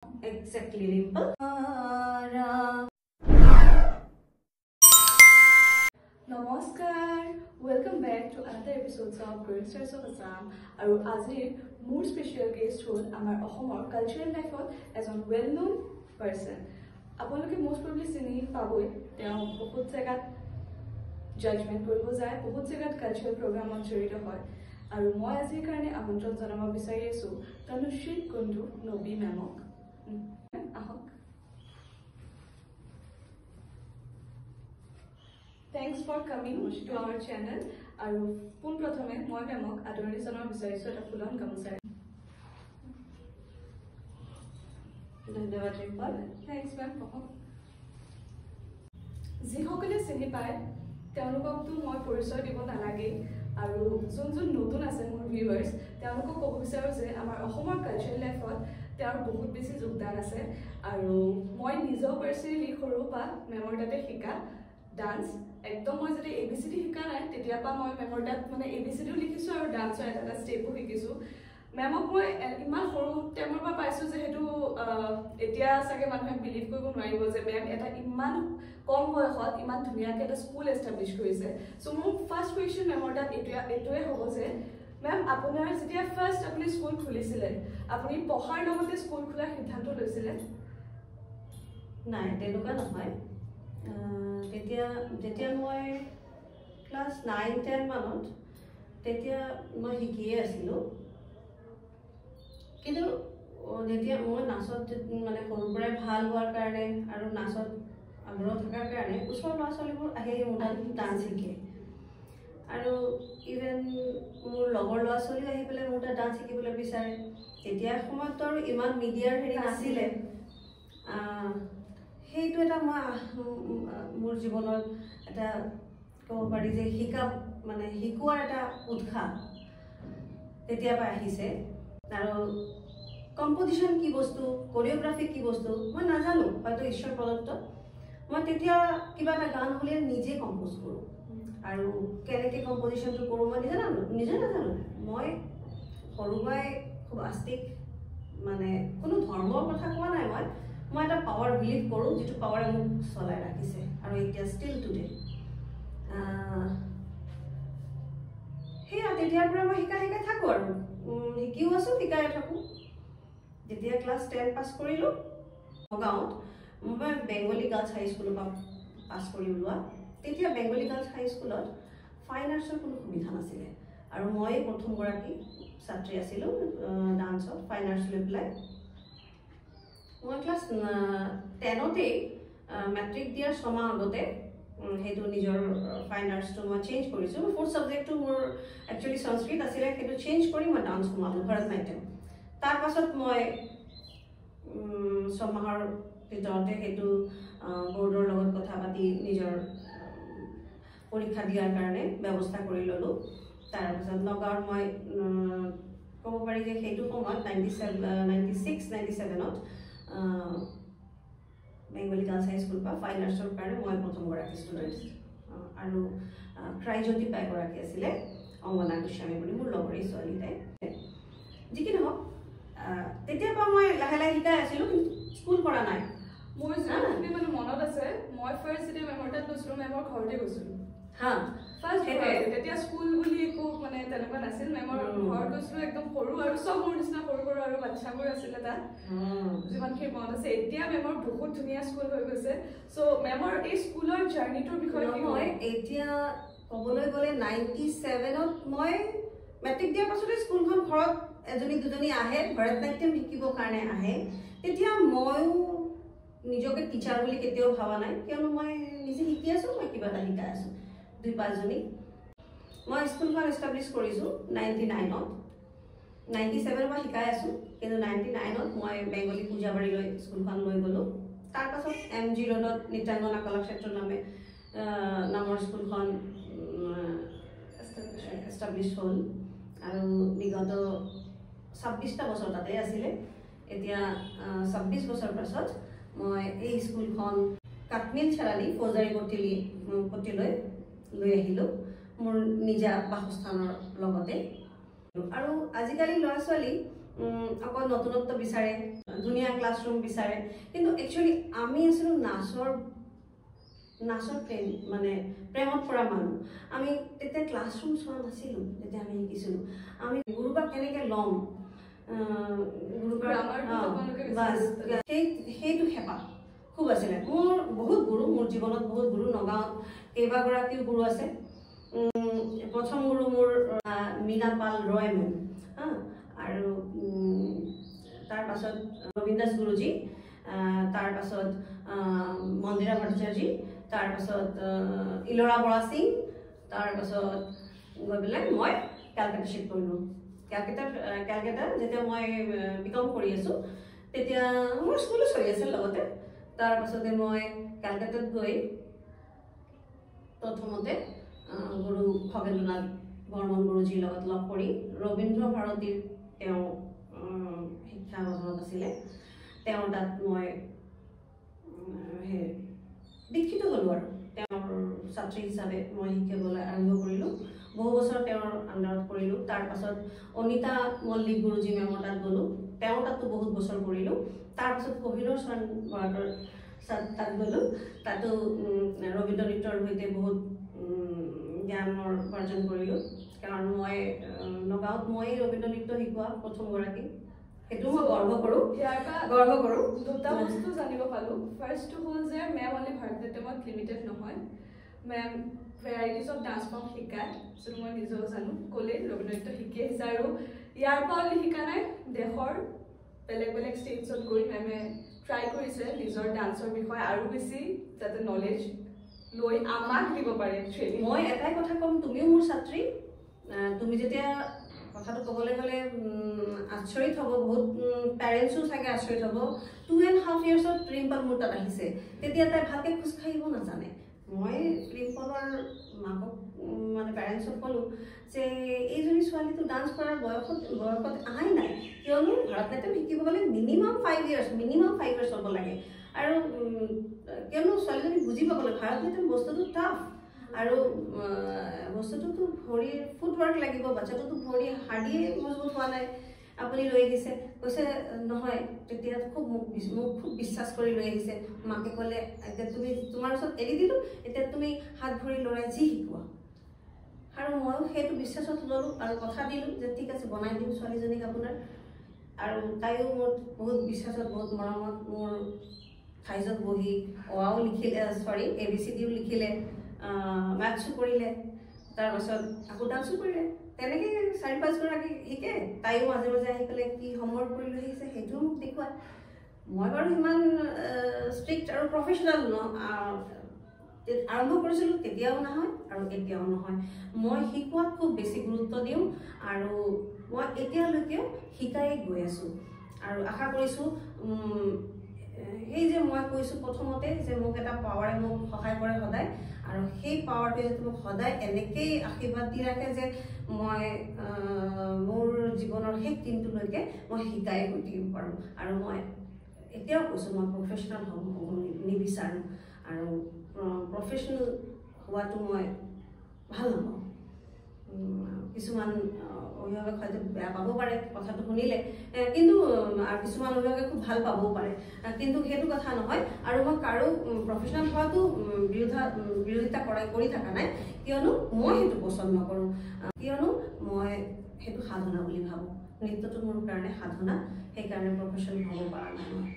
Exactly, Dimple. Namaskar. Welcome back to another episode of Growing Stars of Assam. Aru Azir, more special guest hol amar Ahomor cultural life as a well-known person. Apoloke most probably sini paboi. Teo bahut jagat judgment koribo jay, bahut jagat cultural program on jorito hoy. Aru moi azir karone amantron janaba bisari asu Tanushri Kundu Nobi memok. Ahok. Thanks for coming to our channel. Aru pun prathome moi memok adori janar bisarisu eta fulan gamusa. Dhanyabad Dimple. Thanks ma'am. Jihokole chini pai তেওঁলোককটো মই পৰিচয় দিব নালাগে আৰু যোন নতুন আছে মোৰ viewers তেওঁলোকক ক'ব বিচাৰো যে আমাৰ অসমৰ কালচাৰেল লাইফত তেওঁৰ বহুত বেছি যোগদান আছে আৰু মই নিজেও পাৰ্সোনালি সৰু পা মেমৰ তাতে শিকা ডান্স একদম মই যদি এবিসিডি শিকা নাই তেতিয়া পা মই মেমৰ তাত মানে এবিসিডিও লিখিছো আৰু ডান্সৰ এটা স্টেপো শিকিছো মেমক মই ইমান সৰু টাইমৰ পৰা পাইছো যে হেতু এতিয়া সাগে মানুহে বিলিভ কৰিব নোৱাৰিব যে মেম এটা ইমান কম বয়সত ইমান ধুনিয়াকে এটা স্কুল এস্টাব্লিশ কৰিছে সো মোৰ ফাৰ্স্ট কোৱেশ্চন মেমৰ তাত এটোৱে হ'ব যে মেম আপোনাৰ যেতিয়া ফাৰ্স্ট আপুনি স্কুল খুলিছিলে আপুনি পঢ়াৰ লগতে স্কুল খোলাৰ সিদ্ধান্ত লৈছিলে নাই তেনেকুৱা নহয় যেতিয়া মই ক্লাস 9 10 মানত তেতিয়া মই শিকিয়ে আছিলো কিন্তু যেতিয়া মই নাচত মানে সৰুৰ পৰাই ভাল হোৱাৰ কাৰণে আৰু নাচত আগ্ৰহ থকাৰ কাৰণে ওচৰৰ ল'ৰা-ছোৱালীবোৰ আহি মোৰ ডান্স শিকে আৰু ইভেন মোৰ লগৰ ল'ৰা-ছোৱালী আহি পেলাই মোৰ ডান্স শিকিবলৈ বিচাৰে তেতিয়া সময়ত আৰু ইমান মিডিয়াৰ হেৰি নাছিলে সেইটো এটা মোৰ জীৱনত এটা ক'ব পাৰি যে শিকোৱাৰ এটা উৎসাহ তেতিয়া পৰা আহিছে আৰু কম্পোজিশন কি বস্তু কোৰিওগ্ৰাফি কি বস্তু মই নাজানো হয়তো ঈশ্বৰ প্ৰদত্ত মই তেতিয়া কিবা এটা গান হলে নিজে কম্পোজ কৰো আৰু কেনেকে কম্পোজিশনটো কৰো মই নিজে নাজানো মই সৰুবাই খুব আস্তিক মানে কোনো ধৰ্মৰ কথা কোৱা নাই মই এটা পাৱাৰ বিলিভ কৰো যেটো পাৱাৰে মোক চলাই ৰাখিছে আৰু এতিয়া ষ্টিল টুডে হেয়া তেতিয়াৰ পৰা মই শিকাই থাকো আৰু শিকিও আছো শিকাই থাকো যেতিয়া ক্লাস 10 পাস কৰিলো গাঁৱত মই বেংগলী গাৰ্লছ হাই স্কুলৰ পাস কৰি ওলোৱা তেতিয়া বেংগলী গাৰ্লছ হাই স্কুলত ফাইন আৰ্টছৰ কোনো সুবিধা নাছিলে আৰু মই প্ৰথম গৰাকী ছাত্ৰী আছিলো ডান্সত ফাইন আৰ্টছ লৈ পেলাই মই ক্লাস 10তে মেট্ৰিক দিয়াৰ ছমাহ আগতে হেতু নিজৰ ফাইন আৰ্টছটো মই চেঞ্জ কৰিছো ফোৰ্থ সাবজেক্টটো মোৰ একচুয়ালি সংস্কৃত আছিল হেতু চেঞ্জ কৰি মই ডান্স সোমালো ভাৰতনাট্যম তাৰ পাছত মই ছমাহৰ ভিতৰতে হেতু বৰ্ডৰ লগত কথা পাতি নিজৰ পৰীক্ষা দিয়াৰ কাৰণে ব্যৱস্থা কৰি ললো তাৰ পাছত নগাঁৱৰ মই ক'ব পাৰি যে হেতু সময়ত 96 97ত বেংগলী গাৰ্লছ হাই স্কুল পা ফাইন আৰ্টছৰ কাৰণে মই প্ৰথম গৰাকী ষ্টুডেণ্ট আৰু ক্ৰাইজ্যোতি পাই গৰাকী আছিলে অংগনা গোস্বামী বুলি মোৰ লগৰী ছোৱালী তাই যিকি নহওক তেতিয়া পা মই লাহে লাহে শিকাই আছিলো স্কুল কৰা নাই মোৰ মানে মনত আছে মই ফাৰ্স্ট যেতিয়া মেমৰ তাত গৈছিলো মেমৰ ঘৰতে গৈছিলো হা ফাৰ্স্ট তেতিয়া স্কুল বুলি একো মানে তেনেকুৱা নাছিল মেমৰ ঘৰত গৈছিলো একদম সৰু আৰু সব মোৰ নিচিনা সৰু আৰু বাচ্চাবোৰ আছিলে তাত যিমানখিনি মনত আছে এতিয়া মেমৰ বহুত ধুনীয়া স্কুল হৈ গৈছে সো মেমৰ এই স্কুলৰ জাৰ্নিটোৰ বিষয়ে কি মই এতিয়া ক'বলৈ গ'লে 97ত মই মেট্ৰিক দিয়াৰ পাছতে স্কুলখন ঘৰত এজনী দুজনী আহে ভাৰতনাট্যম শিকিবৰ কাৰণে আহে তেতিয়া ময়ো নিজকে টিচাৰ বুলি কেতিয়াও ভাবা নাই কিয়নো মই নিজে শিকি আছো মই কিবা এটা শিকাই আছো দুই পাঁচজনী মই স্কুলখন এস্টাব্লিশ কৰিছো 99ত 97 পৰা শিকাই আছো কিন্তু 99ত মই বেংগলী পূজাবাৰীলৈ স্কুলখন লৈ গলো তাৰ পাছত এমজি ৰোডত নিত্যাংগনা কলাক্ষেত্ৰ নামৰ স্কুলখন এস্টাব্লিশ হ'ল আৰু বিগত 26টা বছৰ তাতে আছিলে এতিয়া 26 বছৰ পাছত মই এই স্কুলখন কাটমিল চাৰালি ফৌজাৰী পট্টিলৈ লৈ আহিলো মোৰ নিজা বাসস্থানৰ লগতে আৰু আজিকালি ল'ৰা ছোৱালী অকল নতুনত্ব বিচাৰে, ধুনীয়া ক্লাছৰুম বিচাৰে। কিন্তু একচুৱেলি আমি আছিলোঁ নাচৰ প্ৰেমত পৰা মানুহ। আমি তেতিয়া ক্লাছৰুম চোৱা নাছিলোঁ। যেতিয়া আমি শিকিছিলোঁ, আমি গুৰুবাক কেনেকৈ ল'ম, সেইটো হেঁপাহ খুব আছিলে। মোৰ বহুত গুৰু, মোৰ জীৱনত বহুত গুৰু, নগাঁৱত কেইবাগৰাকীও গুৰু আছে। প্ৰথম গুৰু মোৰ মীনা পাল ৰয় মেম, আৰু তাৰ পাছত ৰবীন্দ্ৰাস গুৰুজী, তাৰ পাছত মন্দিৰা ভট্টাচাৰ্যজী, তাৰ পাছত ইলৰা বৰা সিং, তাৰ পাছত গৈ পেলাই মই কেলকাতা শিফ্ট কৰিলোঁ। কেলকাতা যেতিয়া মই বিকম কৰি আছোঁ, তেতিয়া মোৰ স্কুলো চলি আছিল লগতে। তাৰ পাছতে মই কেলকাতাত গৈ প্ৰথমতে গুৰু খগেন্দ্ৰনাথ বৰ্মন গুৰুজীৰ লগত লগ কৰি ৰবীন্দ্ৰ ভাৰতীৰ তেওঁ শিক্ষা সদনত আছিলে, তেওঁৰ তাত মই দীক্ষিত হ'লোঁ। আৰু তেওঁৰ ছাত্ৰী হিচাপে মই শিকিবলৈ আৰম্ভ কৰিলোঁ। বহু বছৰ তেওঁৰ আণ্ডাৰত কৰিলোঁ। তাৰ পাছত অনিতা মল্লিক গুৰুজী মেমৰ তাত গ'লোঁ, তেওঁৰ তাতো বহুত বছৰ কৰিলোঁ। তাৰ পাছত কহিনুৰ চৰণ বৰাৰ তাত গ'লোঁ, তাতো ৰবীন্দ্ৰ নৃত্যৰ সৈতে বহুত জ্ঞানৰ উপাৰ্জন কৰিলোঁ। কাৰণ মই নগাঁৱত মই ৰবীন্দ্ৰ নৃত্য শিকোৱা প্ৰথমগৰাকী, সেইটো মই গৰ্ব কৰোঁ। দুটা বস্তু জানিব পালোঁ। ফাৰ্ষ্টটো হ'ল যে মেম অনলি ভাৰতনাট্যমত লিমিটেড নহয়, ma'am varieties of dance form শিকায়, যিটো মই নিজেও জানো। ক'লে ৰবীন্দ্ৰ নৃত্য শিকি আহিছে, আৰু ইয়াৰ পৰা অনলি শিকা নাই, দেশৰ বেলেগ বেলেগ ষ্টেটছত গৈ মেমে ট্ৰাই কৰিছে নিজৰ ডান্সৰ বিষয়ে আৰু বেছি যাতে নলেজ লৈ আমাক দিব পাৰে। মই এটাই কথা ক'ম, তুমিও মোৰ ছাত্ৰী। তুমি যেতিয়া কথাটো ক'বলৈ গ'লে আচৰিত হ'ব, বহুত পেৰেণ্টছো চাগে আচৰিত হ'ব। 2.5 yearsত ৰিম্পল মোৰ তাত আহিছে, তেতিয়া তাই ভালকৈ খোজকাঢ়িব নাজানে। মই ৰিম্পলৰ মাকক পেৰেণ্টছক ক'লোঁ যে এইজনী ছোৱালীটো ডান্স কৰাৰ বয়সত আহাই নাই, কিয়নো ভাৰতনাট্যম শিকিব গ'লে মিনিমাম 5 years হ'ব লাগে। আৰু কিয়নো ছোৱালীজনী বুজি পাবলৈ ভাৰতনাট্যম বস্তুটো টাফ, আৰু বস্তুটোতো ভৰিৰ ফুটৱৰ্ক লাগিব, বাচ্চাটোতো ভৰি হাৰ্ডিয়ে মজবুত হোৱা নাই। আপুনি লৈ আহিছে, কৈছে নহয়। তেতিয়া মোক খুব বিশ্বাস কৰি লৈ আহিছে। মাকে ক'লে এতিয়া তুমি তোমাৰ ওচৰত এৰি দিলোঁ, এতিয়া তুমি হাত ভৰি লৰাই যি শিকোৱা। আৰু ময়ো সেইটো বিশ্বাসত ল'লোঁ আৰু কথা দিলোঁ যে ঠিক আছে, বনাই দিম ছোৱালীজনীক আপোনাৰ। আৰু তাইও মোৰ বহুত বিশ্বাসত, বহুত মৰমত মোৰ ঠাইজত বহি অআও লিখিলে, ABCDও লিখিলে, মেথছো কৰিলে, তাৰপাছত আকৌ ডান্সো কৰিলে। তেনেকৈ 4-5 গৰাকী শিকে। তাইও মাজে মাজে আহি পেলাই কি হোমৱৰ্ক কৰি লৈ আহিছে সেইটোও মোক দেখুৱায়। মই বাৰু সিমান ষ্ট্ৰিক্ট আৰু প্ৰফেশ্যনেল আৰম্ভ কৰিছিলোঁ, তেতিয়াও নহয় আৰু এতিয়াও নহয়। মই শিকোৱাত খুব বেছি গুৰুত্ব দিওঁ, আৰু মই এতিয়ালৈকেও শিকাই গৈ আছোঁ। আৰু আশা কৰিছোঁ সেই যে মই কৈছোঁ প্ৰথমতে যে মোক এটা পাৱাৰে মোক সহায় কৰে সদায়, আৰু সেই পাৱাৰটোৱে যাতে মোক সদায় এনেকেই আশীৰ্বাদ দি ৰাখে যে মই মোৰ জীৱনৰ শেষ দিনটোলৈকে মই শিকাই গৈ থাকিব পাৰোঁ। আৰু মই এতিয়াও কৈছোঁ, মই প্ৰফেশ্যনেল হ'ব নিবিচাৰোঁ, আৰু প্ৰফেশ্যনেল হোৱাটো মই ভাল নাপাওঁ। কিছুমান অভিভাৱক হয়তো বেয়া পাব পাৰে কথাটো শুনিলে, কিন্তু আৰু কিছুমান অভিভাৱকে খুব ভাল পাবও পাৰে, কিন্তু সেইটো কথা নহয়। আৰু মই কাৰো প্ৰফেশ্যনেল হোৱাটো বিৰোধিতা কৰি থকা নাই, কিয়নো মই সেইটো পচন্দ নকৰোঁ, কিয়নো মই সেইটো সাধনা বুলি ভাবোঁ। নৃত্যটো মোৰ কাৰণে সাধনা, সেইকাৰণে প্ৰফেশ্যনেল হ'ব পৰা নাই মই।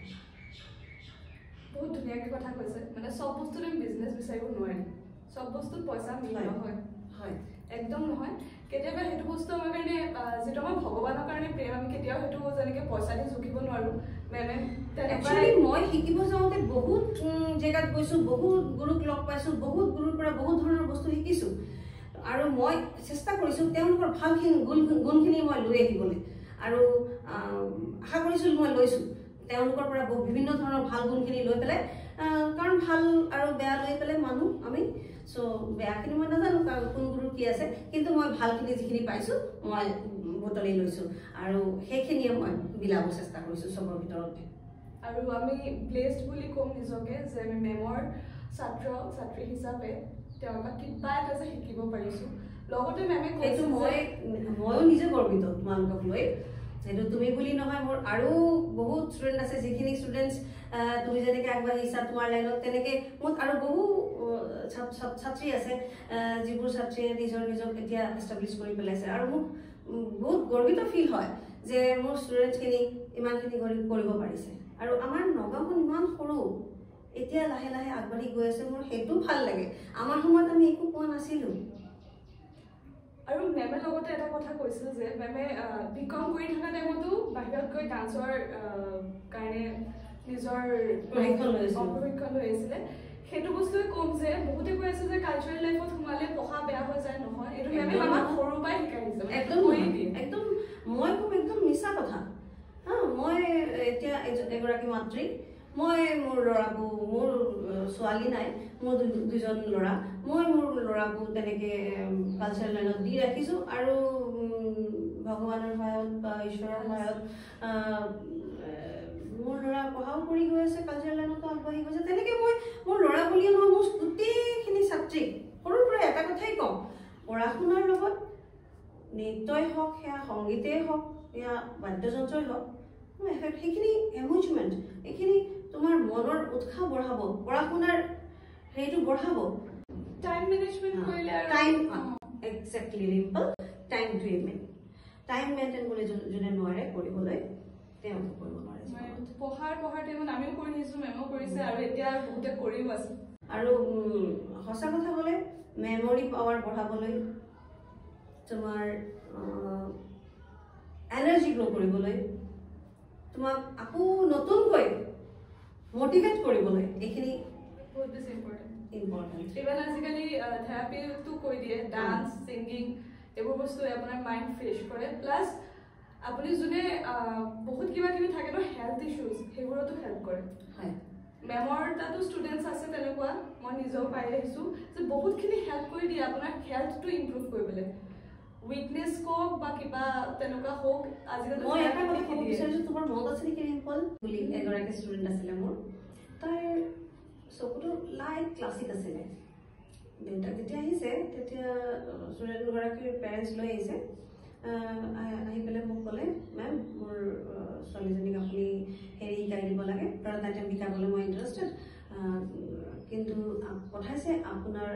বহুত ধুনীয়াকৈ কথা কৈছে। চব বস্তুতে বিজনেছ বিচাৰিব নোৱাৰি, চব বস্তুত পইচা মিল নহয়, হয় একদম নহয়। কেতিয়াবা সেইটো বস্তু আমাৰ কাৰণে, যিটো আমাৰ ভগৱানৰ কাৰণে প্ৰেম, আমি কেতিয়াও সেইটো যেনেকৈ পইচা দি জুখিব নোৱাৰোঁ। মেমে একচুৱেলি মই শিকিব যাওঁতে বহুত জেগাত গৈছোঁ, বহুত গুৰুক লগ পাইছোঁ, বহুত গুৰুৰ পৰা বহুত ধৰণৰ বস্তু শিকিছোঁ, আৰু মই চেষ্টা কৰিছোঁ তেওঁলোকৰ ভালখিনি গুণখিনি মই লৈ আহিবলৈ, আৰু আশা কৰিছিলোঁ মই লৈছোঁ তেওঁলোকৰ পৰা বিভিন্ন ধৰণৰ ভাল গুণখিনি লৈ পেলাই। কাৰণ ভাল আৰু বেয়া লৈ পেলাই মানুহ আমি, বেয়াখিনি মই নাজানো কাৰণ কোন গুৰুৰ কি আছে, কিন্তু মই ভালখিনি যিখিনি পাইছোঁ মই বুটলি লৈছোঁ, আৰু সেইখিনিয়ে মই বিলাব চেষ্টা কৰিছোঁ চবৰ ভিতৰতে। আৰু আমি ব্লেছড বুলি ক'ম নিজকে যে আমি মেমৰ ছাত্ৰী হিচাপে তেওঁৰ পৰা কিবা এটা যে শিকিব পাৰিছোঁ। লগতে মেমে সেইটো ময়ো নিজে গৰ্বিত তোমালোকক লৈ, যেটো তুমি বুলি নহয় মোৰ আৰু বহুত ষ্টুডেন্ট আছে যিখিনি ষ্টুডেন্টস তুমি যেনেকৈ আগবাঢ়িছা তোমাৰ লাইনত তেনেকৈ মোৰ আৰু বহু ছাত্ৰী আছে যিবোৰ ছাত্ৰীয়ে নিজক এতিয়া এষ্টাব্লিছ কৰি পেলাইছে আৰু মোক বহুত গৰ্বিত ফিল হয় যে মোৰ ষ্টুডেন্টছখিনি ইমানখিনি কৰিব পাৰিছে আৰু আমাৰ নগাঁওখন ইমান সৰু এতিয়া লাহে লাহে আগবাঢ়ি গৈ আছে মোৰ সেইটো ভাল লাগে আমাৰ সময়ত আমি একো পোৱা নাছিলোঁ আৰু মেমে লগতে এটা কথা কৈছিল যে মেমে বিকম কৰি থকা টাইমতো বাহিৰত গৈ ডান্সৰ কাৰণে নিজৰ প্ৰশিক্ষণ লৈ আহিছিলে সেইটো বস্তুৱে কম যে বহুতে কৈ আছে যে কালচাৰেল লাইফত সোমালে পঢ়া বেয়া হৈ যায় নহয় এইটো মেমে আমাক সৰুৰ পৰাই শিকাইছে একদম মই খুব একদম মিছা কথা মই এতিয়া এগৰাকী মাতৃ মই মোৰ ল'ৰাকো মোৰ ছোৱালী নাই মোৰ দুজন ল'ৰা মই মোৰ ল'ৰাকো তেনেকৈ কালচাৰেল লাইনত দি ৰাখিছোঁ আৰু ভগৱানৰ সহায়ত বা ঈশ্বৰৰ সহায়ত মোৰ ল'ৰা পঢ়াও কৰি গৈ আছে কালচাৰেল লাইনতো আগবাঢ়ি গৈছে তেনেকৈ মই মোৰ ল'ৰা বুলিয়ে নহয় মোৰ গোটেইখিনি ছাত্ৰীক সৰুৰ পৰা এটা কথাই কওঁ পঢ়া শুনাৰ লগত নৃত্যই হওক সেয়া সংগীতেই হওক সেয়া বাদ্যযন্ত্ৰই হওক সেইখিনি এমুজমেণ্ট এইখিনি তোমাৰ মনৰ উৎসাহ বঢ়াব পঢ়া শুনাৰ সেইটো বঢ়াব টাইম মেনেজমেণ্ট কৰিলে আৰু time exactly Rimpal time time maintain কৰি যোনে নোৱাৰে কৰিবলৈ তেওঁলোকে কৰিব নোৱাৰে পঢ়াৰ টাইমত আমিও কৰি আহিছোঁ মেমো কৰিছে আৰু এতিয়া বহুতে কৰিও আছে আৰু সঁচা কথা ক'লে মেমৰি পাৱাৰ বঢ়াবলৈ তোমাৰ এনাৰ্জি গ্ৰ' কৰিবলৈ তোমাক আকৌ নতুনকৈ মোটিভেট কৰিবলৈ এইখিনি বহুত বেছি ইম্পৰ্টেণ্ট ইভেন আজিকালি থেৰাপিটো কৈ দিয়ে ডান্স ছিংগিং এইবোৰ বস্তুৱে আপোনাৰ মাইণ্ড ফ্ৰেছ কৰে প্লাছ আপুনি যোনে বহুত কিবা কিবি থাকে ন হেল্থ ইছ্যুজ সেইবোৰতো হেল্প কৰে হয় মেমৰ তাতো ষ্টুডেণ্টছ আছে তেনেকুৱা মই নিজেও পাই আহিছোঁ যে বহুতখিনি হেল্প কৰি দিয়ে আপোনাৰ হেল্থটো ইম্প্ৰুভ কৰিবলৈ উইকনেছ কওক বা কিবা তেনেকুৱা হওক আজিকালি মই এটা কথা ক'ব বিচাৰিছোঁ তোমাৰ মনত আছে নেকি ৰিম্পল বুলি এগৰাকী ষ্টুডেণ্ট আছিলে মোৰ তাইৰ চকুটো লাইট ক্লাছিক আছিলে দেউতাক যেতিয়া আহিছে তেতিয়া ষ্টুডেণ্টগৰাকীৰ পেৰেণ্টছ লৈ আহিছে আহি পেলাই মোক ক'লে মেম মোৰ ছোৱালীজনীক আপুনি হেৰি শিকাই দিব লাগে ভাৰতনাট্যম শিকাবলৈ মই ইণ্টাৰেষ্টেড কিন্তু পঠাইছে আপোনাৰ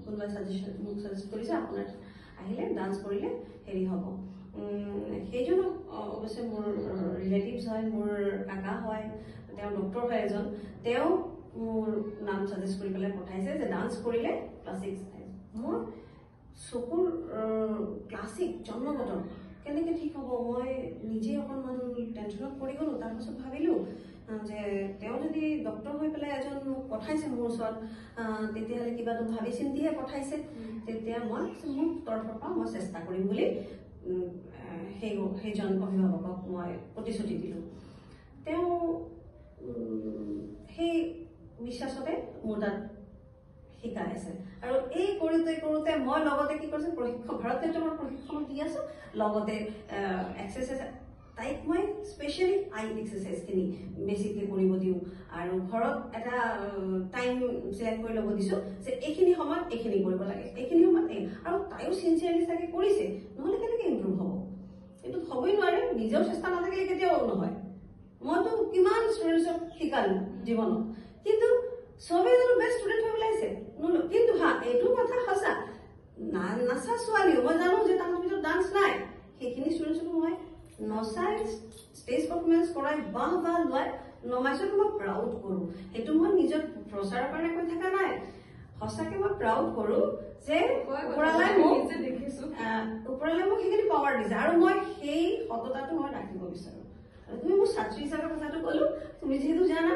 কোনোবাই মোক ছাজেষ্ট কৰিছে আপোনাৰ আহিলে ডান্স কৰিলে হেৰি হ'ব সেইজনক অৱশ্যে মোৰ ৰিলেটিভছ হয় মোৰ কাকা হয় তেওঁ ডক্টৰ হয় এজন তেওঁ মোৰ নাম ছাজেষ্ট কৰি পেলাই পঠাইছে যে ডান্স কৰিলে ক্লাছিক মোৰ চকুৰ ক্লাছিক জন্মগত কেনেকৈ ঠিক হ'ব মই নিজে অকণমান টেনশ্যনত পৰি গ'লোঁ তাৰপিছত ভাবিলোঁ যে তেওঁ যদি ডক্টৰ হৈ পেলাই এজন মোক পঠাইছে মোৰ ওচৰত তেতিয়াহ'লে কিবাটো ভাবি চিন্তিহে পঠাইছে তেতিয়া মই মোৰ তৰফৰ পৰা মই চেষ্টা কৰিম বুলি সেইজন অভিভাৱকক মই প্ৰতিশ্ৰুতি দিলোঁ তেওঁ সেই বিশ্বাসতে মোৰ তাত শিকাই আছে আৰু এই কৰোঁতে মই লগতে কি কৰিছোঁ ভাৰতনাট্যমৰ প্ৰশিক্ষণ দি আছোঁ লগতে এক্সাৰচাইজ তাইক মই স্পেচিয়েলি আই এক্সাৰচাইজখিনি বেছিকৈ কৰিব দিওঁ আৰু ঘৰত এটা টাইম চিলেক্ট কৰি ল'ব দিছোঁ যে এইখিনি সময়ত এইখিনি কৰিব লাগে এইখিনি সময়ত আৰু তাইও চিনচিয়াৰলি চাগে কৰিছে নহ'লে কেনেকৈ ইম্প্ৰুভ হ'ব এইটো হ'বই নোৱাৰে নিজেও চেষ্টা নাথাকিলে কেতিয়াও নহয় মইতো কিমান ষ্টুডেণ্টছক শিকালোঁ জীৱনত কিন্তু চবেই জানো বেষ্ট ষ্টুডেণ্ট হৈ ওলাইছে কিন্তু এইটো কথা সঁচা নাচা ছোৱালীও মই জানো যে তাৰ ভিতৰত ডান্স নাই সেইখিনি ষ্টুডেণ্টছকো মই নচাই ষ্টেজ পাৰফৰ্মেঞ্চ কৰাই বাহ লোৱাই নমাইছোঁ মই প্ৰাউড কৰোঁ সেইটো মই নিজৰ প্ৰচাৰৰ কাৰণে কৈ থকা নাই সঁচাকৈ মই প্ৰাউড কৰোঁ যে ওপৰলৈ মোক সেইখিনি পাৱাৰ দিছে আৰু মই সেই সততাটো মই ৰাখিব বিচাৰোঁ তুমি মোৰ ছাত্ৰী হিচাপে কথাটো ক'লোঁ তুমি যিহেতু জানা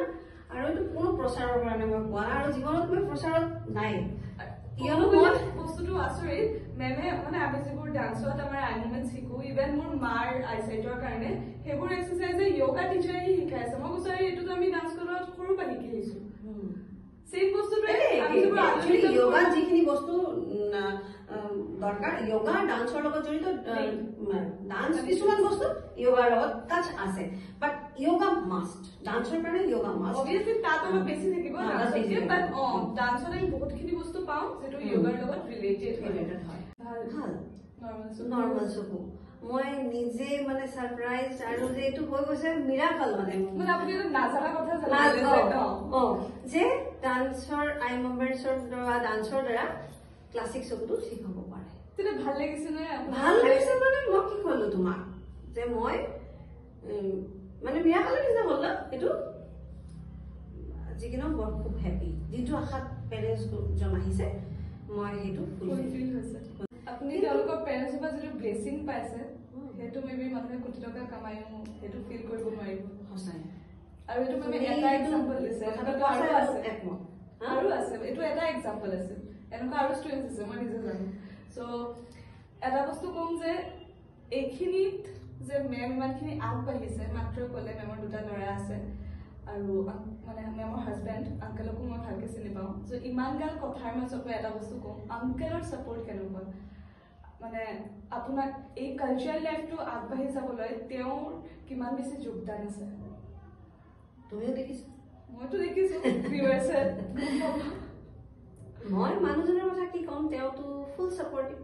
আৰু এইটো কোনো প্ৰচাৰৰ কাৰণে মই কোৱা নাই আৰু জীৱনত মই প্ৰচাৰত নাই কিয়নো মই বস্তুটো আচৰিত মেমে মানে আমি যিবোৰ ডান্সত আমাৰ এনিমেণ্ট শিকোঁ ইভেন মোৰ মাৰ আইচাইটৰ কাৰণে সেইবোৰ এক্সাৰচাইজে য়োগা টিচাৰে শিকাই আছে মই কৈছোঁ এইটোতো আমি ডান্স কৰাত সৰুৰ পৰা শিকি আহিছোঁ চেম বস্তুটোৱে য়োগাত যিখিনি বস্তু দৰকাৰ য়োগা ডান্সৰ লগত জড়িত ডান্স কিছুমান বস্তু য়োগাৰ লগত টাচ আছে বাট য়োগা মাষ্ট ডান্সৰ কাৰণে য়োগা মাষ্ট অবভিয়াছলি তাত অলপ বেছি থাকিব বাট ডান্সত আমি বহুতখিনি বস্তু পাওঁ যিটো য়োগাৰ লগত ৰিলেটেড হয় ভাল নৰ্মেল চকু মই নিজে মানে সারপ্রাইজ আর যে এটু হৈ গৈছে মিরাকল মানে মানে আপনি তো নাজানা কথা যে ডান্সর আই মেম্বারসর দ্বারা ডান্সর দ্বারা ক্লাসিক সবটো ঠিক হব পারে তেনে ভাল লাগিছে না ভাল লাগিছে মানে মই কি কলো তোমাক যে মই মানে মিরাকল নিচিনা হল না এটু যিকিনো বৰ খুব হ্যাপি যেটো আশাত পেৰেন্টছ জন আহিছে মই হেতু ফুলফিল হৈছে আপুনি তেওঁলোকৰ পেৰেন্টছৰ পৰা যেটো ব্লেছিং পাইছে হেতু মেবি মানুহে কোটি টকা কামায়ো হেতু ফিল কৰিব নোৱাৰিব হসাই আৰু এটো মানে এটা এক্সাম্পল দিছে কথাটো আৰু আছে একমত আৰু আছে এটো এটা এক্সাম্পল আছে এনেকুৱা আৰু ষ্টুডেন্টছ আছে মই নিজে জানো সো এটা বস্তু কম যে এইখিনিত যে মেম ইমানখিনি আগবাঢ়িছে মাত্ৰ ক'লে মেমৰ দুটা ল'ৰা আছে আৰু মানে মেমৰ হাজবেণ্ড আংকেলকো মই ভালকৈ চিনি পাওঁ যে ইমান গাল কথাৰ মাজত এটা বস্তু কওঁ আংকেলৰ ছাপোৰ্ট কেনেকুৱা মানে আপোনাক এই কালচাৰেল লাইফটো আগবাঢ়ি যাবলৈ তেওঁৰ কিমান বেছি যোগদান আছে তুমিও দেখিছা মইতো দেখিছোঁ ভিউৱাৰ্ছে মই মানুহজনৰ কথা কি ক'ম তেওঁতো ফুল ছাপৰ্টিভ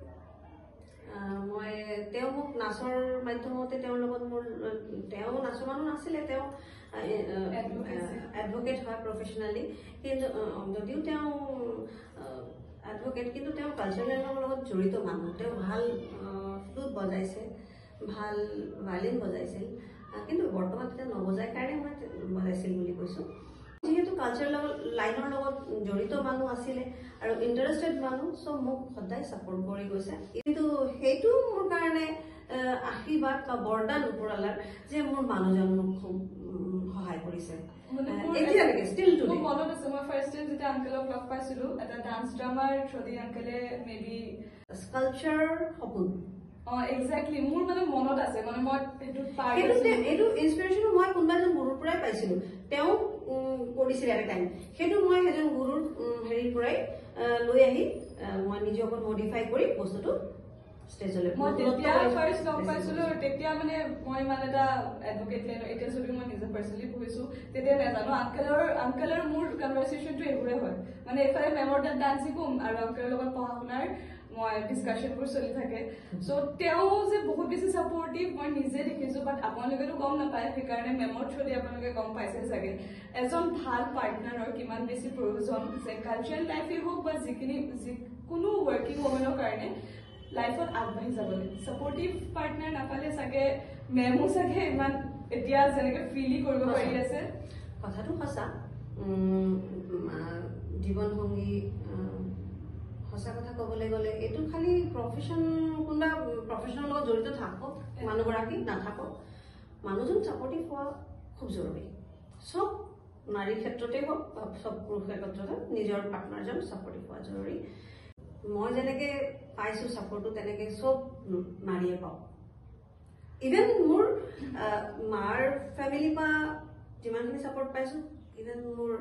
মই তেওঁ মোক নাচৰ মাধ্যমতে তেওঁৰ লগত মোৰ তেওঁ নাচৰ মানুহ নাছিলে তেওঁ এডভোকেট হয় প্ৰফেচনেলি কিন্তু যদিও তেওঁ এডভোকেট কিন্তু তেওঁ কালচাৰেলৰ লগত জড়িত মানুহ তেওঁ ভাল ফ্লুট বজাইছে ভাল ভায়লিন বজাইছিল কিন্তু বৰ্তমান তেওঁ নবজাই কাৰণে মই বজাইছিল বুলি কৈছোঁ যেহেতু কালচাৰেল লাইনৰ লগত জড়িত মানুহ আছিলে আৰু ইণ্টাৰেষ্টেড মানুহ সব মোক সদায় ছাপোৰ্ট কৰি গৈছে কিন্তু সেইটো মোৰ কাৰণে আশীৰ্বাদ বা বৰদান ওপৰৱালাৰ যে মোৰ মানুহজন মোক খুব সহায় কৰিছে এতিয়ালৈকে ষ্টিল টু মনত আছে মই ফাৰ্ষ্ট টাইম যেতিয়া আংকেলক লগ পাইছিলো এটা ডান্স ড্ৰামাৰ থ্ৰুদি আংকেলে মেবি স্কাল্পচাৰ সপোন এক্সাক্টলি মোৰ মানে মনত আছে মানে মই এইটো ইনস্পিৰেশ্যন মই কোনোবা এজন গুৰুৰ পৰাই পাইছিলো তেওঁ কৰিছিল এটা টাইম সেইটো মই এজন গুৰুৰ হেৰিৰ পৰাই লৈ আহি মই নিজে অকণ মডিফাই কৰি বস্তুটো ষ্টেজলৈ মই তেতিয়া ফাৰ্ষ্ট লগ পাইছিলো তেতিয়া মানে মই মানে এটা এডভোকেট লাইন এতিয়া যদি মই নিজে পাৰ্চনেলি পঢ়িছো তেতিয়া নাজানো আংকেলৰ মোৰ কনভাৰচেশ্যনটো এইবোৰে হয় মানে এইফালে মেমৰ তাত ডান্স শিকোম আৰু আংকেলৰ লগত পঢ়া শুনাৰ মই ডিছকাশ্যনবোৰ চলি থাকে চ' তেওঁ যে বহুত বেছি ছাপৰ্টিভ মই নিজে দেখিছোঁ বাট আপোনালোকেতো গম নাপায় সেইকাৰণে মেমৰ থ্ৰুদি আপোনালোকে গম পাইছে চাগে এজন ভাল পাৰ্টনাৰৰ কিমান বেছি প্ৰয়োজন যে কালচাৰেল লাইফেই হওক বা যিকোনো ৱৰ্কিং ৱমেনৰ কাৰণে লাইফত আগবাঢ়ি যাবলৈ ছাপৰ্টিভ পাৰ্টনাৰ নাপালে চাগে মেমো চাগে ইমান এতিয়া যেনেকৈ ফ্ৰীলি কৰিব পাৰি আছে কথাটো সঁচা জীৱন সংগী সঁচা কথা ক'বলৈ গ'লে এইটো খালি প্ৰফেশ্যন কোনোবা প্ৰফেশ্যনৰ লগত জড়িত থাকক মানুহগৰাকী নাথাকক মানুহজন ছাপৰ্টিভ হোৱা খুব জৰুৰী চব নাৰীৰ ক্ষেত্ৰতে হওক বা চব পুৰুষৰ ক্ষেত্ৰতে নিজৰ পাৰ্টনাৰজন ছাপৰ্টিভ হোৱা জৰুৰী মই যেনেকৈ পাইছোঁ ছাপৰ্টটো তেনেকৈ চব নাৰীয়ে পাওঁ ইভেন মোৰ মাৰ ফেমিলিৰ পৰা যিমানখিনি ছাপৰ্ট পাইছোঁ ইভেন মোৰ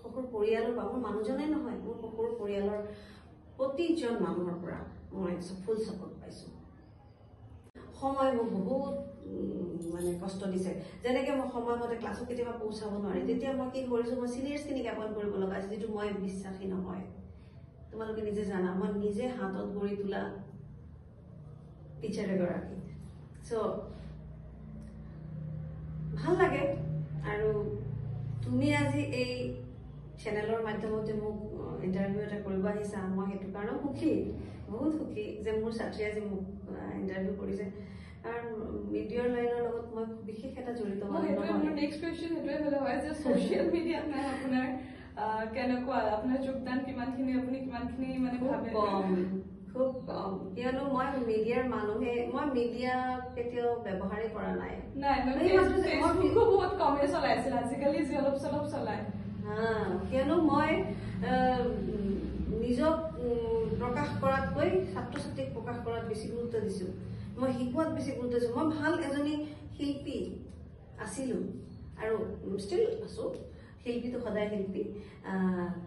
শহুৰ পৰিয়ালৰ পৰা মোৰ মানুহজনেই নহয় মোৰ শহুৰ পৰিয়ালৰ প্ৰতিজন মানুহৰ পৰা মই ফুল ছাপৰ্ট পাইছোঁ সময় মোক বহুত মানে কষ্ট দিছে যেনেকৈ মই সময়মতে ক্লাছত কেতিয়াবা পৌঁছাব নোৱাৰি তেতিয়া মই কি কৰিছোঁ মই চিনিয়ৰ্ছখিনিক এপইণ্ট কৰিব লগা আছে যিটো মই বিশ্বাসী নহয় তোমালোকে নিজে জানা মই নিজে হাতত গঢ়ি তোলা টিচাৰ এগৰাকী চ' ভাল লাগে আৰু তুমি আজি এই চেনেলৰ মাধ্যমতে মোক ইণ্টাৰভিউ এটা কৰিব আহিছা মই সেইটো কাৰণেও সুখী বহুত সুখী যে মোৰ ছাত্ৰী আজি মোক ইণ্টাৰভিউ কৰিছে কাৰণ মিডিয়াৰ লাইনৰ লগত মই বিশেষ এটা জড়িত নেক্সট কুৱেশ্যন সেইটোৱে হ'লে হয় যে ছ'চিয়েল মিডিয়াত নাই আপোনাৰ কেনেকুৱা আপোনাৰ যোগদান কিমানখিনি আপুনি কিমানখিনি মানে ভাবে খুব কম কিয়নো মই মিডিয়াৰ মানুহে মই মিডিয়া কেতিয়াও ব্যৱহাৰেই কৰা নাই বহুত কমেই চলাইছিল আজিকালি যি অলপ চলপ চলায় কিয়নো মই নিজক প্ৰকাশ কৰাতকৈ ছাত্ৰ ছাত্ৰীক প্ৰকাশ কৰাত বেছি গুৰুত্ব দিছোঁ মই শিকোৱাত বেছি গুৰুত্ব দিছোঁ মই ভাল এজনী শিল্পী আছিলোঁ আৰু ষ্টিল আছোঁ শিল্পীটো সদায় শিল্পী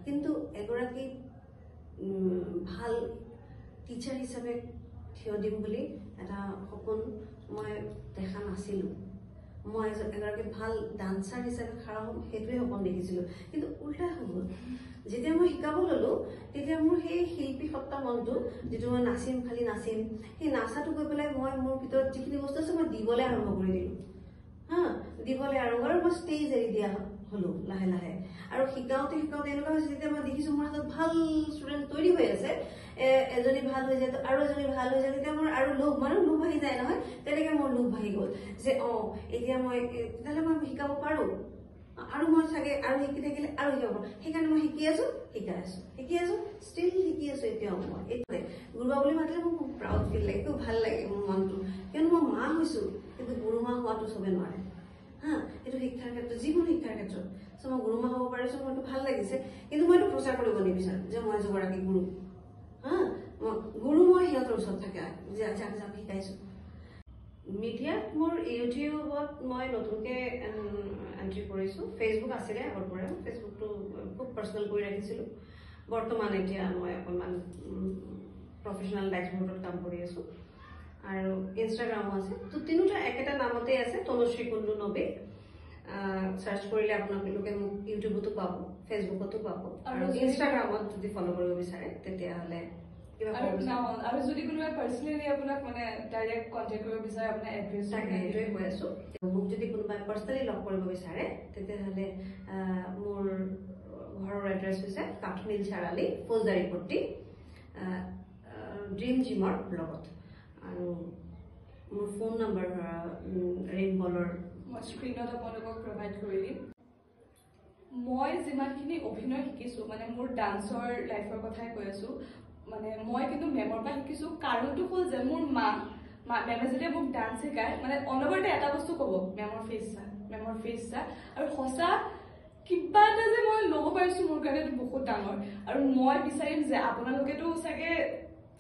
কিন্তু এগৰাকী ভাল টিচাৰ হিচাপে থিয় দিম বুলি এটা সপোন মই দেখা নাছিলোঁ মই এগৰাকী ভাল ডান্সাৰ হিচাপে খাৰা হ'ম সেইটোৱে সপোন দেখিছিলোঁ কিন্তু উল্টা হ'ব যেতিয়া মই শিকাব ল'লোঁ তেতিয়া মোৰ সেই শিল্পী সত্তা মনটো যিটো মই নাচিম খালি নাচিম সেই নাচাটো গৈ পেলাই মই মোৰ ভিতৰত যিখিনি বস্তু আছে মই দিবলৈ আৰম্ভ কৰি দিলোঁ দিবলৈ আৰম্ভ আৰু মই ষ্টেজ এৰি দিয়া হ'লোঁ লাহে লাহে আৰু শিকাওঁতে এনেকুৱা হৈছে যেতিয়া মই দেখিছোঁ মোৰ হাতত ভাল ষ্টুডেণ্ট তৈৰি হৈ আছে এজনী ভাল হৈ যায় আৰু এজনী ভাল হৈ যায় তেতিয়া মোৰ আৰু লোভ লোভ আহি যায় নহয় তেনেকৈ মোৰ লোভ আহি গ'ল যে এতিয়া মই তেতিয়াহ'লে মই শিকাব পাৰোঁ আৰু মই চাগে আৰু শিকি থাকিলে আৰু শিকাব পাৰোঁ সেইকাৰণে মই শিকি আছোঁ ষ্টিল শিকি আছোঁ এতিয়াও মই এইটোৱে গুৰুমা বুলি মাতিলে মোৰ খুব প্ৰাউড ফিল লাগে খুব ভাল লাগে মোৰ মনটো কিয়নো মই মা হৈছোঁ কিন্তু গুৰুমা হোৱাটো চবে নোৱাৰে এইটো শিক্ষাৰ ক্ষেত্ৰত যিকোনো শিক্ষাৰ ক্ষেত্ৰত চ' মই গুৰুমা হ'ব পাৰিছোঁ মইতো ভাল লাগিছে কিন্তু মই এইটো প্ৰচাৰ কৰিব নিবিচাৰোঁ যে মই এগৰাকী গুৰু গুৰু মই সিহঁতৰ ওচৰত থাকে যে যাক শিকাইছোঁ মিডিয়াত মোৰ ইউটিউবত মই নতুনকৈ এণ্ট্ৰি কৰিছোঁ ফেচবুক আছিলে আগৰ পৰা ফেচবুকটো খুব পাৰ্চনেল কৰি ৰাখিছিলোঁ বৰ্তমান এতিয়া মই অকণমান প্ৰফেচনেল ডেশ্ববৰ্ডত কাম কৰি আছোঁ আৰু ইনষ্টাগ্ৰামো আছে তো তিনিটা একেটা নামতেই আছে তনুশ্ৰী কুণ্ডু নবী সাৰ্চ কৰিলে আপোনালোকে মোক ইউটিউবতো পাব ফেচবুকতো পাব আৰু ইনষ্টাগ্ৰামত যদি ফ'ল' কৰিব বিচাৰে তেতিয়াহ'লে আৰু যদি কোনোবাই পাৰ্চনেলি আপোনাক মানে ডাইৰেক্ট কণ্টেক্ট কৰিব বিচাৰে আপোনাৰ এড্ৰেছ তাকে সেইটোৱে কৈ আছোঁ মোক যদি কোনোবাই পাৰ্চনেলি লগ কৰিব বিচাৰে তেতিয়াহ'লে মোৰ ঘৰৰ এড্ৰেছ হৈছে কাঠমিল চাৰালি ফৌজদাৰীপট্টি ড্ৰিম জিমৰ লগত আৰু মোৰ ফোন নম্বৰ ৰিংবলৰ মই স্ক্ৰীণত আপোনালোকক প্ৰভাইড কৰি দিম মই যিমানখিনি অভিনয় শিকিছোঁ মানে মোৰ ডান্সৰ লাইফৰ কথাই কৈ আছোঁ মানে মই কিন্তু মেমৰ পৰা শিকিছোঁ কাৰণটো হ'ল যে মোৰ মেমে যেতিয়া মোক ডান্স শিকায় মানে অনবৰতে এটা বস্তু ক'ব মেমৰ ফেচ চা আৰু সঁচা কিবা এটা যে মই ল'ব পাৰিছোঁ মোৰ কাৰণে এইটো বহুত ডাঙৰ আৰু মই বিচাৰিম যে আপোনালোকেতো চাগে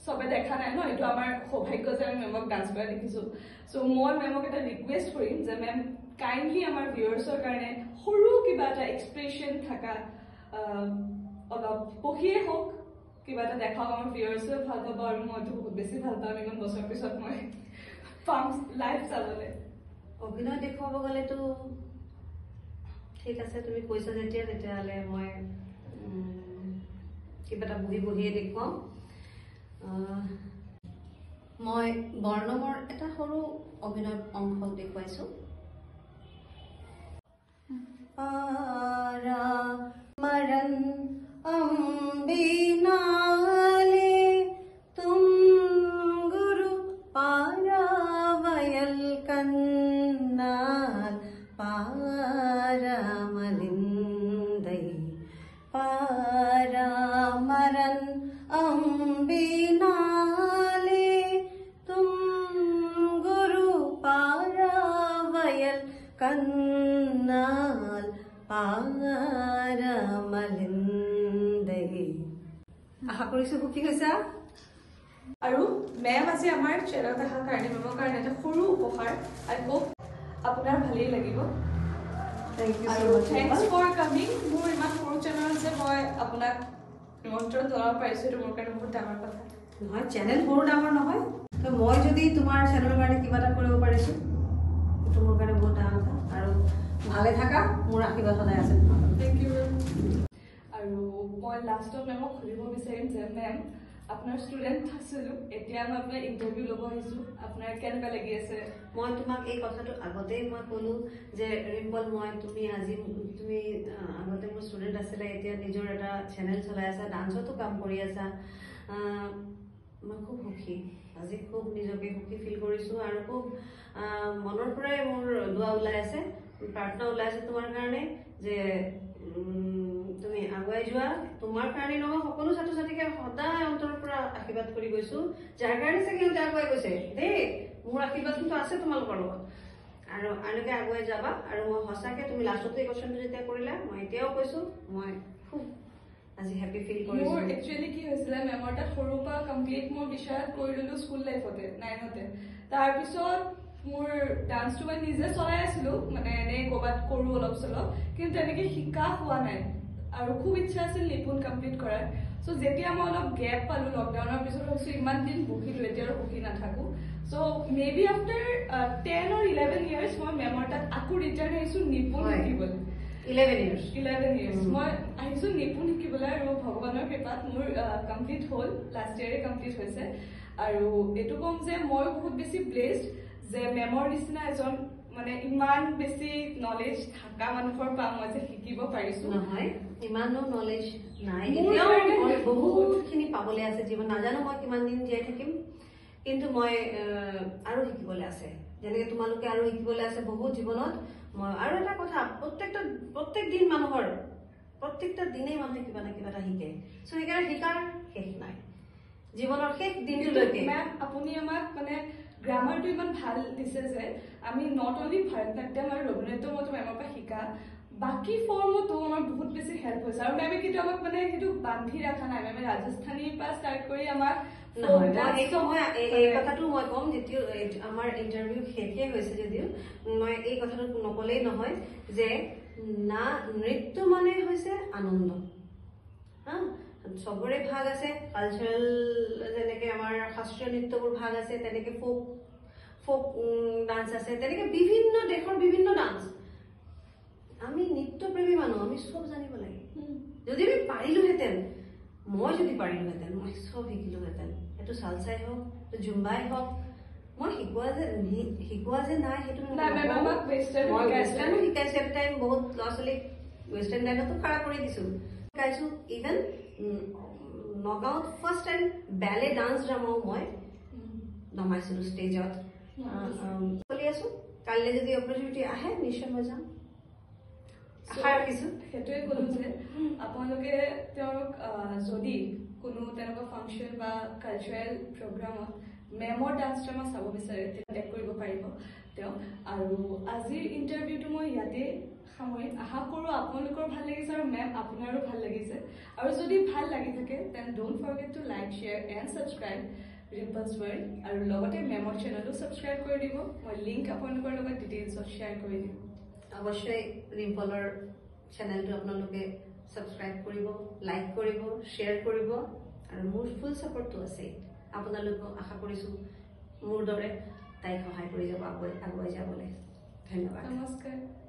চবে দেখা নাই ন এইটো আমাৰ সৌভাগ্য যে আমি মেমক ডান্স কৰা দেখিছোঁ চ' মই মেমক এটা ৰিকুৱেষ্ট কৰিম যে মেম কাইণ্ডলি আমাৰ ভিউৱাৰ্ছৰ কাৰণে সৰু কিবা এটা এক্সপ্ৰেশ্যন থকা অলপ বহিয়ে হওক কিবা এটা দেখাওক আমাৰ ভিউৱাৰ্ছেও ভাল পাব আৰু মইতো বহুত বেছি ভাল পাম ইমান বছৰ পিছত মই পাম লাইভ চাবলৈ অভিনয় দেখুৱাব গ'লেতো ঠিক আছে তুমি কৈছা তেতিয়াহ'লে মই কিবা এটা বহিয়ে দেখুৱাম মই বৰ্ণমৰ এটা সৰু অভিনয় অংশ দেখুৱাইছোঁ পাৰা মৰণ অম্বিনালে তুম গুৰু পাৰা വയൽ കন্നാൽ പാരാ മലിന്ദൈ പാരാ മരൻ അംബിനാലെ തും ഗുരു പാരാ വയൽ കന്നാൽ പാരാ മലിന്ദൈ আশা কৰিছোঁ সুখী হৈছা আৰু মেম আজি আমাৰ চেনেলত অহাৰ কাৰণে মেমৰ কাৰণে এটা সৰু উপহাৰ আই হোপ আপোনাৰ ভালেই লাগিব থেংকছ ফৰ কামিং মোৰ ইমান সৰু চেনেল যে মই আপোনাক নিমন্ত্ৰণ জনাব পাৰিছোঁ এইটো মোৰ কাৰণে বহুত ডাঙৰ কথা নহয় চেনেল সৰু ডাঙৰ নহয় তো মই যদি তোমাৰ চেনেলৰ কাৰণে কিবা এটা কৰিব পাৰিছোঁ সেইটো মোৰ কাৰণে বহুত ডাঙৰ কথা আৰু ভালে থাকা মোৰ আশীৰ্বাদ সদায় আছে থেংক ইউ আৰু মই লাষ্টত মেমক সুধিব বিচাৰিম যে মেম আপোনাৰ ষ্টুডেণ্ট আছিলোঁ এতিয়া মই আপোনাৰ ইণ্টাৰভিউ ল'ব আহিছোঁ আপোনাৰ কেনেকুৱা লাগি আছে মই তোমাক এই কথাটো আগতেই মই ক'লোঁ যে ৰিম্পল তুমি আগতে মোৰ ষ্টুডেণ্ট আছিলে এতিয়া নিজৰ এটা চেনেল চলাই আছা ডান্সতো কাম কৰি আছা মই খুব সুখী আজি খুব নিজকে সুখী ফিল কৰিছোঁ আৰু খুব মনৰ পৰাই মোৰ দোৱা ওলাই আছে প্ৰাৰ্থনা ওলাই আছে তোমাৰ কাৰণে যে তুমি আগুৱাই যোৱা তোমাৰ কাৰণে নহয় সকলো ছাত্ৰ ছাত্ৰীকে সদায় অন্তৰৰ পৰা আশীৰ্বাদ কৰি গৈছোঁ যাৰ কাৰণে চাগে সিহঁতে আগুৱাই গৈছে দেই মোৰ আশীৰ্বাদ কিন্তু আছে তোমালোকৰ লগত আৰু আনকে আগুৱাই যাবা আৰু মই সঁচাকৈ তুমি লাষ্টতে এই কোৱেশ্যনটো যেতিয়া কৰিলা মই এতিয়াও কৈছোঁ মই খুব আজি হেপী ফিল কৰিছোঁ মোৰ একচুৱেলি কি হৈছিলে মেমৰ তাত সৰুৰ পৰা কমপ্লিট মোৰ বিচৰাত কৰি ল'লোঁ স্কুল লাইফতে 9তে তাৰপিছত মোৰ ডান্সটো মই নিজে চলাই আছিলোঁ মানে এনেই ক'ৰবাত কৰোঁ অলপ চলপ কিন্তু তেনেকৈ শিকা হোৱা নাই আৰু খুব ইচ্ছা আছিল নিপুণ কমপ্লিট কৰাৰ চ' যেতিয়া মই অলপ গেপ পালোঁ লকডাউনৰ পিছত ভাবিছোঁ ইমান দিন বহিলোঁ এতিয়া আৰু বহি নাথাকোঁ So maybe after 10 or 11 years মই মেমৰ তাত আকৌ ৰিটাৰ্ণ আহিছো নিপুণ শিকিবলৈ 11 years মই আহিছো নিপুণ শিকিবলৈ আৰু ভগৱানৰ কৃপাত মোৰ কমপ্লিট হ'ল লাষ্ট ইয়াৰে কমপ্লিট হৈছে আৰু এটো কম যে মই বহুত বেছি ব্লেসড যে মেমৰ নিচিনা এজন মানে ইমান বেছি নলেজ থাকা মানুহৰ পৰা মই যে শিকিব পাৰিছো নহয় ইমানো নলেজ নাই এতিয়াও বহুতখিনি পাবলৈ আছে জীৱন নাজানো মই কিমান দিন জীয়াই থাকিম কিন্তু মই আৰু শিকিবলৈ আছে যেনেকৈ তোমালোকে আৰু শিকিবলৈ আছে বহুত জীৱনত মই আৰু এটা কথা প্ৰত্যেক দিন মানুহৰ প্ৰত্যেকটা দিনেই মানুহে কিবা না কিবা এটা শিকে সো সেইকাৰণে শিকাৰ শেষ নাই জীৱনৰ শেষ দিনটোলৈকে মেম আপুনি আমাক মানে গ্ৰামাৰটো ইমান ভাল দিছে যে আমি নট অনলি ভাৰতনাট্যম আৰু ৰঘুনাট্যম মতো মেমৰ পৰা শিকা বাকি ফৰ্মতো আমাৰ বহুত বেছি হেল্প হৈছে আৰু মেমে কিন্তু আমাক মানে সেইটো বান্ধি ৰাখা নাই মেমে ৰাজস্থানীৰ পৰা ষ্টাৰ্ট কৰি আমাক এই কথাটো মই কম যদিও আমাৰ ইণ্টাৰভিউ শেষে হৈছে যদিও মই এই কথাটো নকলেই নহয় যে না নৃত্য মানে হৈছে আনন্দ হা সবৰে ভাগ আছে কালচাৰেল যেনেকৈ আমাৰ শাস্ত্ৰীয় নৃত্যবোৰ ভাগ আছে তেনেকৈ ফোক ডান্স আছে তেনেকৈ বিভিন্ন দেশৰ বিভিন্ন ডান্স আমি নৃত্যপ্ৰেমী মানুহ আমি সব জানিব লাগে যদি আমি পাৰিলোহেঁতেন মই যদি পাৰিলোহেঁতেন মই সব শিকিলোহেঁতেন এইটো চালচাই হওক জুম্বাই হওক মই শিকোৱা যে নাই সেইটো ৱেষ্টাৰ্ণো শিকাইছো এটা টাইম বহুত ল'ৰা ছোৱালীক ৱেষ্টাৰ্ণ ডান্সতো খাৰা কৰি দিছো শিকাইছো ইভেন নগাঁৱত ফাৰ্ষ্ট টাইম বেলে ডান্স ড্ৰামাও মই নমাইছিলো ষ্টেজত চলি আছো কাইলৈ যদি অপৰচুনিটি আহে নিশ্চয় মই যাম আশা ৰাখিছো সেইটোৱে ক'লো যে আপোনালোকে তেওঁক যদি কোনো তেনেকুৱা ফাংচন বা কালচাৰেল প্ৰগ্ৰামত মেমৰ ডান্স ড্ৰামা চাব বিচাৰে কণ্টেক্ট কৰিব পাৰিব তেওঁ আৰু আজিৰ ইণ্টাৰভিউটো মই ইয়াতে সামৰিম আশা কৰোঁ আপোনালোকৰ ভাল লাগিছে আৰু মেম আপোনাৰো ভাল লাগিছে আৰু যদি ভাল লাগি থাকে then don't forget to like share and subscribe Rimpal's world আৰু লগতে মেমৰ চেনেলো ছাবস্ক্ৰাইব কৰি দিব মই লিংক আপোনালোকৰ লগত ডিটেইলছত শ্বেয়াৰ কৰি দিম অৱশ্যই ৰিম্পলৰ চেনেলটো আপোনালোকে ছাবস্ক্ৰাইব কৰিব লাইক কৰিব শ্বেয়াৰ কৰিব আৰু মোৰ ফুল ছাপৰ্টটো আছে আপোনালোকক আশা কৰিছোঁ মোৰ দৰে তাইক সহায় কৰি যাব আগুৱাই যাবলৈ ধন্যবাদ নমস্কাৰ